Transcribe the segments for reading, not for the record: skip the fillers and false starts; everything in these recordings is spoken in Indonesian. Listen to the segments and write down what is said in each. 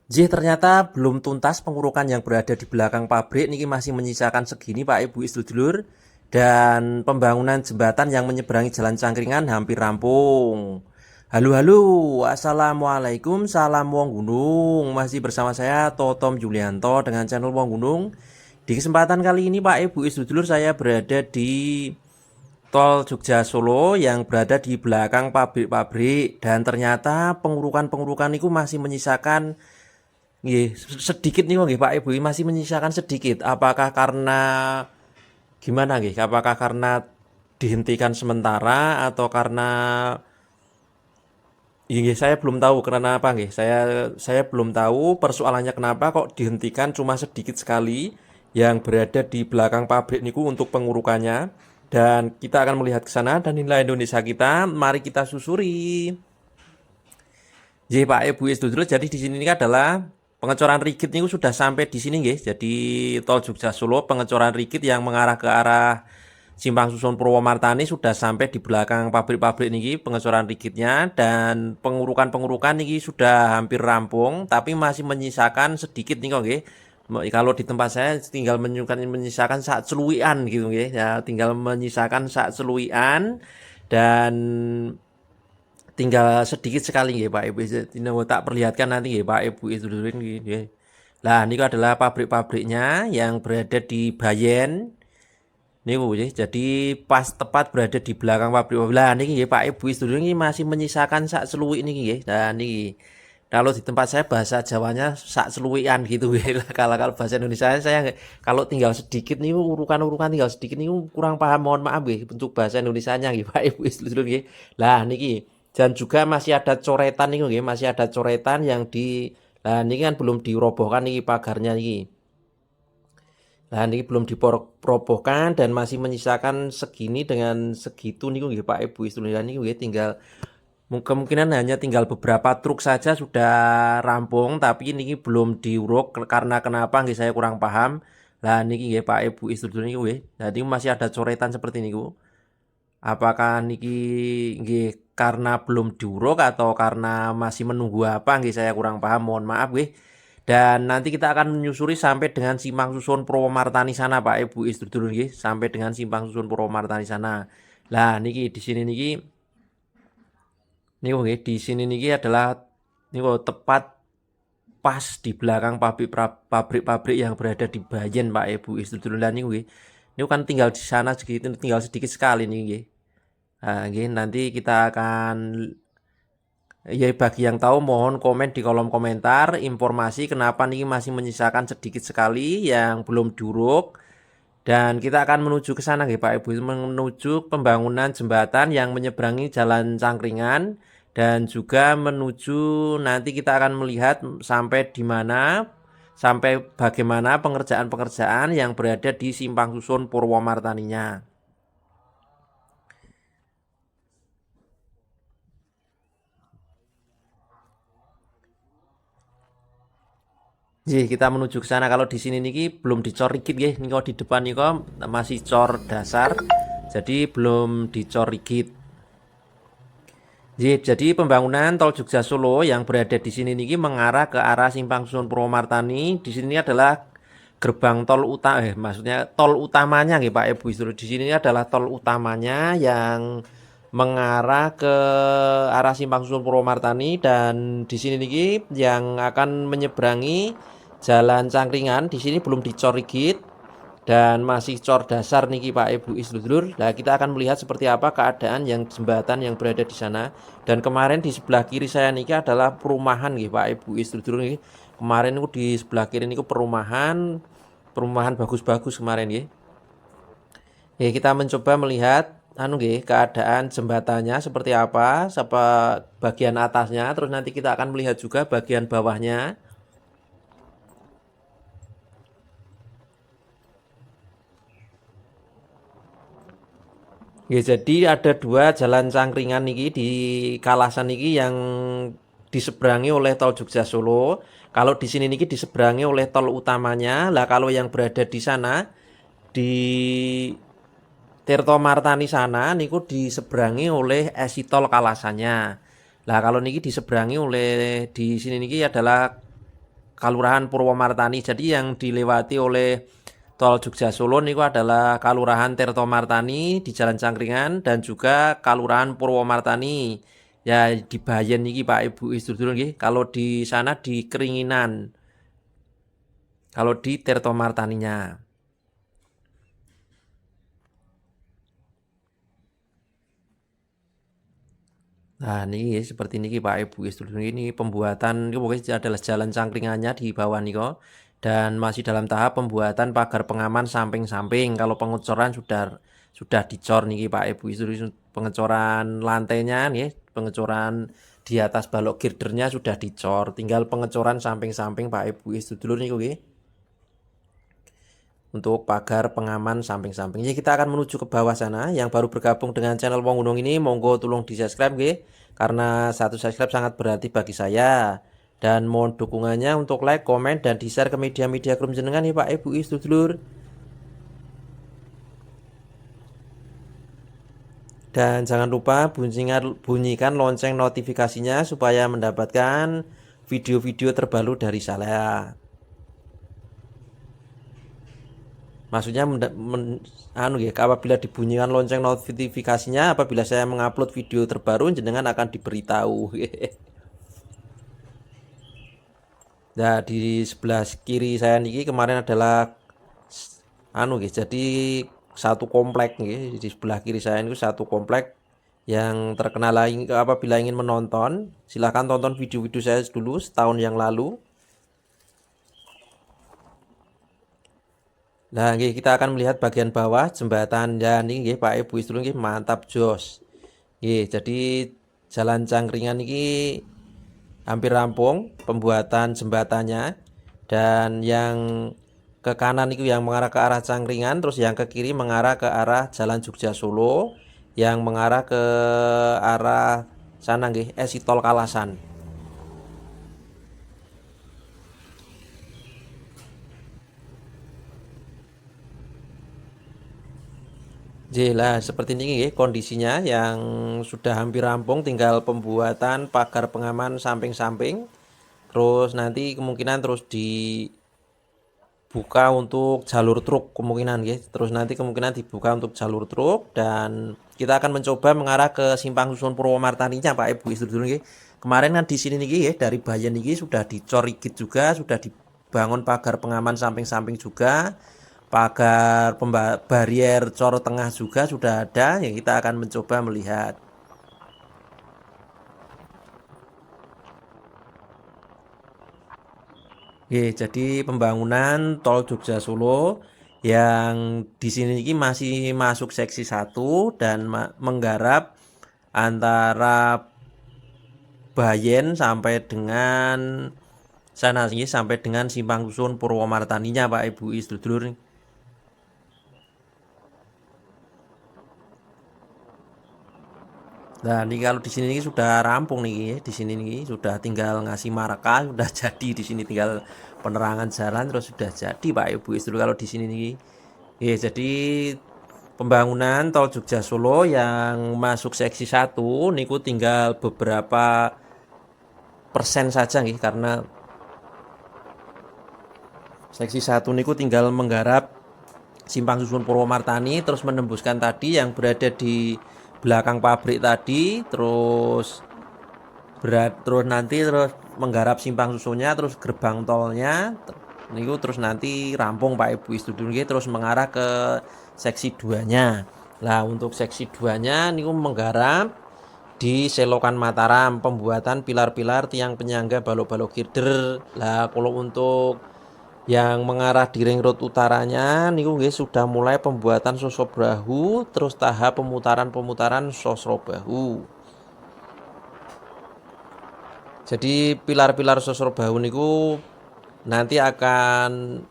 Ternyata belum tuntas pengurukan yang berada di belakang pabrik niki masih menyisakan segini Pak Ibu sedulur dan pembangunan jembatan yang menyeberangi Jalan Cangkringan hampir rampung. Halo halo, assalamualaikum, salam Wong Gunung. Masih bersama saya Totom Julianto dengan channel Wong Gunung. Di kesempatan kali ini Pak Ibu sedulur saya berada di Tol Jogja Solo yang berada di belakang pabrik-pabrik dan ternyata pengurukan-pengurukan itu masih menyisakan nggih, sedikit nih nggih Pak Ibu, masih menyisakan sedikit. Apakah karena gimana nggih? Apakah karena dihentikan sementara atau karena nggih saya belum tahu karena apa nggih. Saya belum tahu persoalannya kenapa kok dihentikan cuma sedikit sekali yang berada di belakang pabrik niku untuk pengurukannya. Dan kita akan melihat ke sana dan nilai Indonesia kita, mari kita susuri. Pak Ibu dulu jadi di sini adalah pengecoran rigid ini sudah sampai di sini guys. Jadi tol Jogja Solo pengecoran rigid yang mengarah ke arah Simpang Susun Purwomartani sudah sampai di belakang pabrik-pabrik ini pengecoran rigidnya dan pengurukan-pengurukan ini sudah hampir rampung tapi masih menyisakan sedikit nih kok nggih. Kalau di tempat saya tinggal menyisakan saat celuian gitu nggih. Ya, tinggal menyisakan saat celuian dan tinggal sedikit sekali nggih Pak Ibu. Ini tak perlihatkan nanti nggih Pak Ibu itu dulu nggih. Lah niku adalah pabrik-pabriknya yang berada di Bayen. Niku nggih. Jadi pas tepat berada di belakang pabrik. Lah niki nggih Pak Ibu itu dulu ini masih menyisakan sak seluwik niki nggih. Nah niki kalau di tempat saya bahasa Jawanya sak seluwikan gitu nggih. Kalau bahasa Indonesia saya kalau tinggal sedikit nih urukan-urukan tinggal sedikit nih kurang paham, mohon maaf nggih untuk bahasa Indonesianya nggih Pak Ibu itu dulu nggih. Lah niki dan juga masih ada coretan nih nggih, masih ada coretan yang di lah ini kan belum dirobohkan nih pagarnya nih. Nah ini belum dirobohkan dan masih menyisakan segini dengan segitu nih nggih Pak Ibu istilahnya nih nggih tinggal kemungkinan hanya tinggal beberapa truk saja sudah rampung tapi ini belum diuruk karena kenapa nggih saya kurang paham. Lah niki nggih Pak Ibu istilahnya nggih. Jadi masih ada coretan seperti niku. Apakah niki nggih karena belum diuruk atau karena masih menunggu apa nggih saya kurang paham, mohon maaf nggih. Dan nanti kita akan menyusuri sampai dengan Simpang Susun Purwomartani sana Pak Ibu dulu nggih, sampai dengan Simpang Susun Purwomartani sana. Lah niki di sini niki niku nggih, di sini niki adalah niku tepat pas di belakang pabrik-pabrik yang berada di Bayen Pak Ibu dulu. Lah niku nggih. Niku kan tinggal di sana sedikit, tinggal sedikit sekali nih nggih. Nah, nanti kita akan ya bagi yang tahu mohon komen di kolom komentar informasi kenapa nih masih menyisakan sedikit sekali yang belum diuruk dan kita akan menuju ke sana nggih Pak Ibu menuju pembangunan jembatan yang menyeberangi Jalan Cangkringan dan juga menuju nanti kita akan melihat sampai di mana sampai bagaimana pengerjaan-pengerjaan yang berada di Simpang Susun Purwomartaninya. Kita menuju ke sana. Kalau di sini niki belum dicor rigid nggih. Niko di depan niko masih cor dasar. Jadi belum dicor rigid. Jadi pembangunan tol Jogja Solo yang berada di sini niki mengarah ke arah Simpang Susun Purwomartani. Di sini adalah gerbang tol utama, maksudnya tol utamanya nggih Pak Ibu. Di sini adalah tol utamanya yang mengarah ke arah Simpang Susun Purwomartani dan di sini niki yang akan menyeberangi Jalan Cangkringan di sini belum dicor rigid dan masih cor dasar niki Pak Ibu Isdulur. Nah, kita akan melihat seperti apa keadaan yang jembatan yang berada di sana. Dan kemarin di sebelah kiri saya niki adalah perumahan nggih Pak Ibu Isdulur niki. Kemarin itu di sebelah kiri niku perumahan bagus-bagus kemarin nggih. Kita mencoba melihat anu nggih keadaan jembatannya seperti apa, bagian atasnya, terus nanti kita akan melihat juga bagian bawahnya. Ya, jadi ada dua jalan cangkringan niki di Kalasan niki yang diseberangi oleh tol Jogja Solo. Kalau di sini niki diseberangi oleh tol utamanya. Lah kalau yang berada di sana di Tirto Martani sana niku diseberangi oleh esitol Kalasannya. Lah kalau niki diseberangi oleh di sini niki adalah Kalurahan Purwomartani. Jadi yang dilewati oleh tol Jogja Solo niku adalah Kalurahan Tirtomartani di Jalan Cangkringan dan juga Kalurahan Purwomartani. Ya di Bayen niki Pak Ibu sedulur nggih. Kalau di sana di Keringinan. Kalau di Tirtomartaninya. Nah, ini seperti ini Pak Ibu sedulur, ini pembuatan ini pokoknya adalah jalan cangkringannya di bawah niko dan masih dalam tahap pembuatan pagar pengaman samping-samping. Kalau pengecoran sudah dicor nih Pak Ibu sedulur, pengecoran lantainya nih, pengecoran di atas balok girdernya sudah dicor, tinggal pengecoran samping-samping Pak Ibu sedulur niku nggih. Untuk pagar pengaman samping-samping. Jadi kita akan menuju ke bawah sana. Yang baru bergabung dengan channel Wong Gunung ini, monggo tolong di subscribe nggih, karena satu subscribe sangat berarti bagi saya. Dan mohon dukungannya untuk like, komen, dan di share ke media-media krum jenengan nih Pak Ibu sedulur. Dan jangan lupa bunyikan lonceng notifikasinya supaya mendapatkan video-video terbaru dari saya. Maksudnya apabila dibunyikan lonceng notifikasinya, apabila saya mengupload video terbaru jenengan akan diberitahu. Nah, di sebelah kiri saya niki kemarin adalah jadi satu komplek nggih. Di sebelah kiri saya ini satu komplek yang terkenal. Apabila ingin menonton, silahkan tonton video-video saya dulu setahun yang lalu. Nah, kita akan melihat bagian bawah jembatan ya niki Pak Ibu sedulur nggih, mantap jos. Jadi jalan Cangkringan ini hampir rampung pembuatan jembatannya, dan yang ke kanan itu yang mengarah ke arah Cangkringan, terus yang ke kiri mengarah ke arah Jalan Jogja Solo yang mengarah ke arah sana nggih, Esitol Kalasan. Lah seperti ini kondisinya yang sudah hampir rampung, tinggal pembuatan pagar pengaman samping-samping. Terus nanti kemungkinan terus dibuka untuk jalur truk kemungkinan Terus nanti kemungkinan dibuka untuk jalur truk, dan kita akan mencoba mengarah ke Simpang Susun Purwomartaninya Pak Ibu sedulur. Kemarin kan di sini nih dari Bayen nih sudah dicor rigid juga, sudah dibangun pagar pengaman samping-samping juga. Pagar barier cor tengah juga sudah ada, ya kita akan mencoba melihat. Jadi pembangunan tol Jogja Solo yang di sini ini masih masuk seksi 1 dan menggarap antara Bayen sampai dengan sana sini, sampai dengan Simpang Susun Purwomartaninya Pak Ibu sedulur. Nah, ini kalau di sini sudah rampung nih, di sini nih sudah tinggal ngasih marka, sudah jadi di sini tinggal penerangan jalan terus sudah jadi Pak Ibu Istri kalau di sini nih. Jadi pembangunan tol Jogja Solo yang masuk seksi 1 niku tinggal beberapa persen saja nih, karena seksi 1 niku tinggal menggarap Simpang Susun Purwomartani, terus menembuskan tadi yang berada di belakang pabrik tadi, terus nanti menggarap Simpang Susunnya, terus gerbang tolnya niku, terus nanti rampung Pak Ibu sedulur, terus mengarah ke seksi 2-nya. Nah, untuk seksi 2-nya niku menggarap di Selokan Mataram, pembuatan pilar-pilar tiang penyangga balok-balok girder. Lah kalau untuk yang mengarah di ring road utaranya niku sudah mulai pembuatan sosok bahu, terus tahap pemutaran sosok bahu. Jadi pilar-pilar sosok bahu niku nanti akan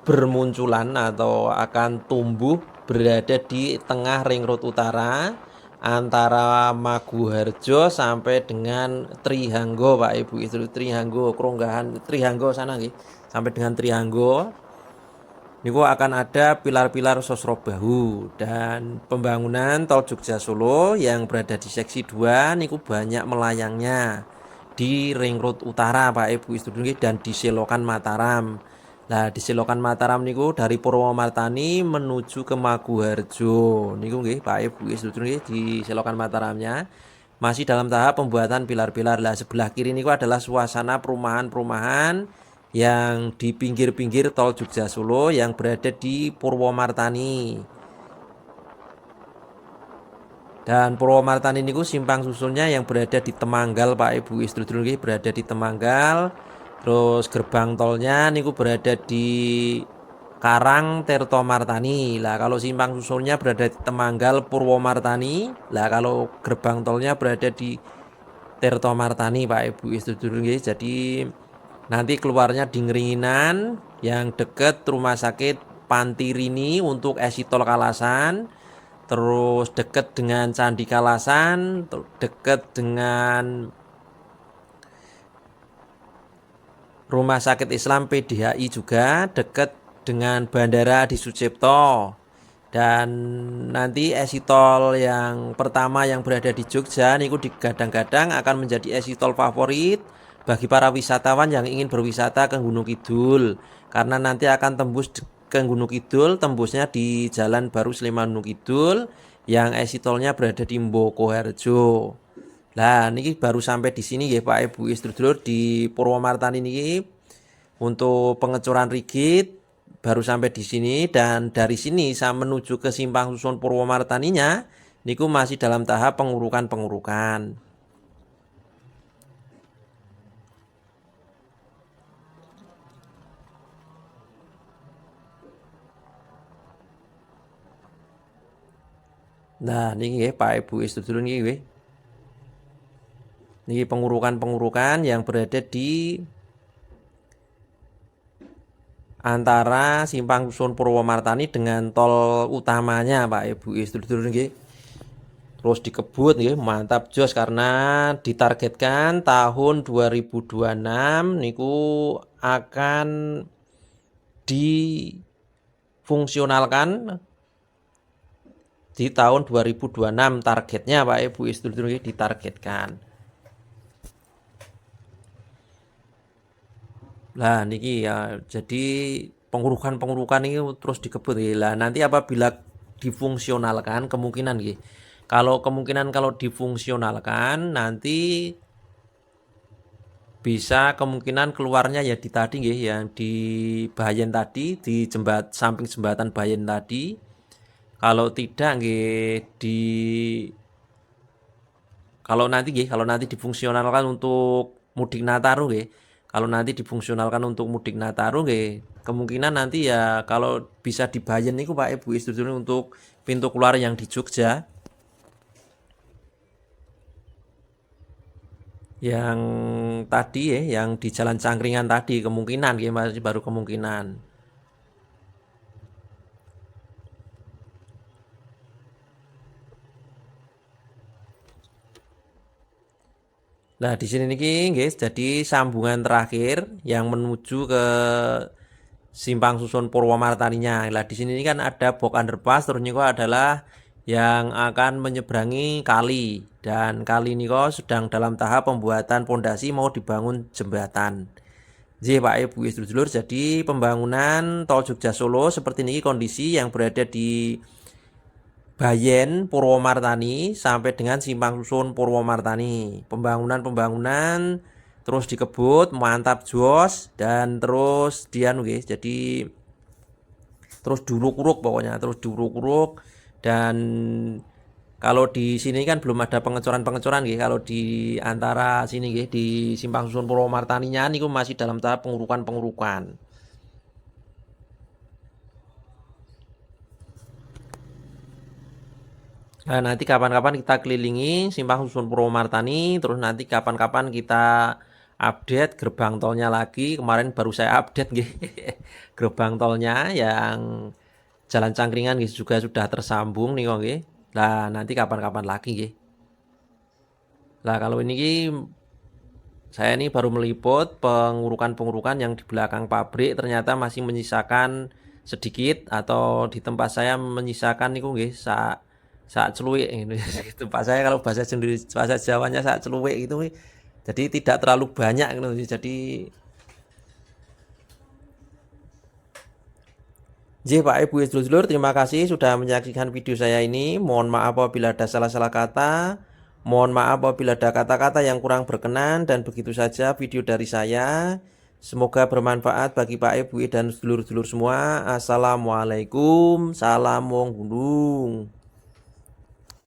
bermunculan atau akan tumbuh berada di tengah ring road utara antara Maguharjo sampai dengan Trihanggo Pak Ibu itu, Trihanggo Keronggahan Trihanggo sana nih, sampai dengan Trihanggo niku akan ada pilar-pilar sosro bahu. Dan pembangunan tol Jogja Solo yang berada di seksi 2 niku banyak melayangnya, di Ring Road Utara Pak Ibu sedulur nggih dan di Selokan Mataram. Nah, di Selokan Mataram niku dari Purwomartani menuju ke Maguharjo. Niku nggih Pak Ibu sedulur nggih di Selokan Mataramnya masih dalam tahap pembuatan pilar-pilar. Lah sebelah kiri niku adalah suasana perumahan-perumahan yang di pinggir-pinggir tol Jogja Solo yang berada di Purwomartani. Dan Purwomartani niku simpang susunnya yang berada di Temanggal Pak Ibu sedulur nggih berada di Temanggal. Terus gerbang tolnya niku berada di Karang Tirtomartani. Lah kalau simpang susunnya berada di Temanggal Purwomartani. Lah kalau gerbang tolnya berada di Tirtomartani Pak Ibu sedulur nggih. Jadi nanti keluarnya di Ngeringinan yang deket rumah sakit Pantirini untuk esi tol Kalasan. Terus deket dengan Candi Kalasan, deket dengan Rumah Sakit Islam PDHI juga, deket dengan Bandara Adi Sucipto. Dan nanti esi tol yang pertama yang berada di Jogja niku digadang-gadang akan menjadi esi tol favorit bagi para wisatawan yang ingin berwisata ke Gunung Kidul. Karena nanti akan tembus ke Gunung Kidul, tembusnya di Jalan Baru Sleman Gunung Kidul yang esi tolnya berada di Mbokoharjo. Lah niki baru sampai di sini ya Pak Ibu sedulur di Purwomartani niki untuk pengecoran rigid baru sampai di sini dan dari sini saya menuju ke simpang susun Purwomartaninya niku masih dalam tahap pengurukan-pengurukan. Nah, niki nggih Pak Ibu sedulur niki nggih. Niki pengurukan-pengurukan yang berada di antara simpang susun Purwomartani dengan tol utamanya Pak Ibu sedulur nggih. Terus dikebut nggih mantap jos karena ditargetkan tahun 2026 niku akan difungsionalkan di tahun 2026 targetnya Pak Ibu sedulur nggih ditargetkan. Lah niki ya jadi pengurukan-pengurukan ini terus dikebut ya. Lah nanti apabila difungsionalkan kemungkinan nggih. Kalau kemungkinan kalau difungsionalkan nanti bisa kemungkinan keluarnya ya di tadi nggih yang di Bayen tadi di samping jembatan Bayen tadi. Kalau tidak nggih kalau nanti difungsionalkan untuk mudik Nataru nggih. Kalau nanti difungsionalkan untuk mudik Nataru nggih, kemungkinan nanti ya kalau bisa di Bayen niku Pak Ibu sedulur untuk pintu keluar yang di Jogja. Yang tadi ya, yang di Jalan Cangkringan tadi kemungkinan nggih masih baru kemungkinan. Nah, di sini niki guys, jadi sambungan terakhir yang menuju ke simpang susun Purwomartaninya. Nah, di sini kan ada box underpass terus niku adalah yang akan menyeberangi kali dan kali ini kok sedang dalam tahap pembuatan pondasi mau dibangun jembatan. Jadi Pak Ibu sedulur, jadi pembangunan tol Jogja Solo seperti ini kondisi yang berada di Bayen Purwomartani sampai dengan simpang susun Purwomartani. Pembangunan terus dikebut mantap jos dan terus dianu guys. Jadi terus diuruk-uruk pokoknya, terus diuruk-uruk dan kalau di sini kan belum ada pengecoran-pengecoran nggih. Kalau di antara sini nggih di simpang susun Purwomartaninya niku masih dalam tahap pengurukan-pengurukan. Nah, nanti kapan-kapan kita kelilingi simpang susun Purwomartani, terus nanti kapan-kapan kita update gerbang tolnya lagi. Kemarin baru saya update nggih. Gerbang tolnya yang Jalan Cangkringan juga sudah tersambung nih kok nggih. Nah, nanti kapan-kapan lagi nggih. Lah kalau ini saya ini baru meliput pengurukan-pengurukan yang di belakang pabrik ternyata masih menyisakan sedikit atau di tempat saya menyisakan niku nggih sak celuik gitu. Tempat saya kalau bahasa Jawanya sak celuik itu Jadi tidak terlalu banyak gitu. Jadi Pak Ibu sedulur-sedulur, terima kasih sudah menyaksikan video saya ini. Mohon maaf apabila ada salah-salah kata. Mohon maaf apabila ada kata-kata yang kurang berkenan, dan begitu saja video dari saya. Semoga bermanfaat bagi Pak Ibu dan sedulur-sedulur semua. Assalamualaikum, salam wong gunung.